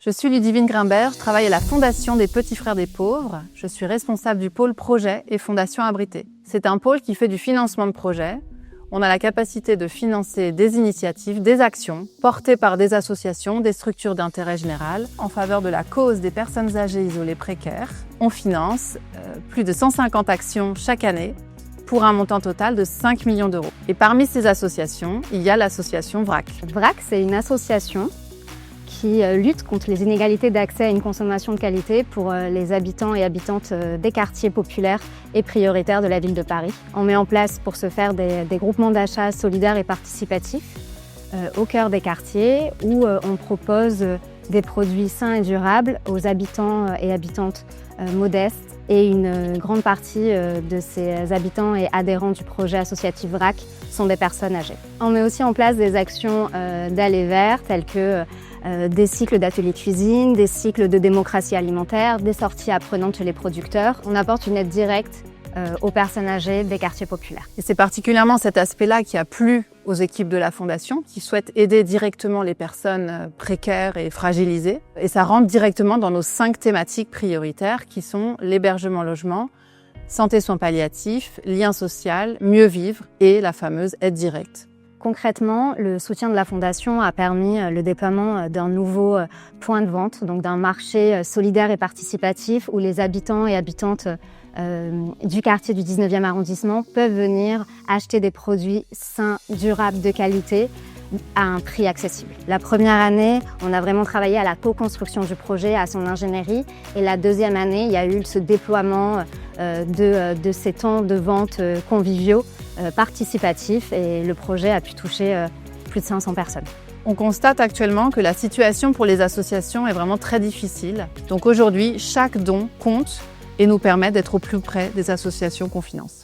Je suis Ludivine Grimbert, je travaille à la Fondation des Petits Frères des Pauvres. Je suis responsable du pôle projet et Fondation Abrité. C'est un pôle qui fait du financement de projets. On a la capacité de financer des initiatives, des actions portées par des associations, des structures d'intérêt général en faveur de la cause des personnes âgées isolées précaires. On finance plus de 150 actions chaque année pour un montant total de 5 millions d'euros. Et parmi ces associations, il y a l'association VRAC. VRAC, c'est une association qui lutte contre les inégalités d'accès à une consommation de qualité pour les habitants et habitantes des quartiers populaires et prioritaires de la ville de Paris. On met en place pour ce faire des groupements d'achat solidaires et participatifs au cœur des quartiers où on propose des produits sains et durables aux habitants et habitantes modestes. Et une grande partie de ces habitants et adhérents du projet associatif VRAC sont des personnes âgées. On met aussi en place des actions d'aller vers telles que des cycles d'ateliers cuisine, des cycles de démocratie alimentaire, des sorties apprenantes chez les producteurs. On apporte une aide directe aux personnes âgées des quartiers populaires. Et c'est particulièrement cet aspect-là qui a plu aux équipes de la Fondation, qui souhaitent aider directement les personnes précaires et fragilisées. Et ça rentre directement dans nos 5 thématiques prioritaires qui sont l'hébergement-logement, santé soins palliatifs, lien social, mieux vivre et la fameuse aide directe. Concrètement, le soutien de la Fondation a permis le déploiement d'un nouveau point de vente, donc d'un marché solidaire et participatif où les habitants et habitantes du quartier du 19e arrondissement peuvent venir acheter des produits sains, durables, de qualité à un prix accessible. La première année, on a vraiment travaillé à la co-construction du projet, à son ingénierie. Et la deuxième année, il y a eu ce déploiement de ces temps de vente conviviaux, participatifs. Et le projet a pu toucher plus de 500 personnes. On constate actuellement que la situation pour les associations est vraiment très difficile. Donc aujourd'hui, chaque don compte et nous permet d'être au plus près des associations qu'on finance.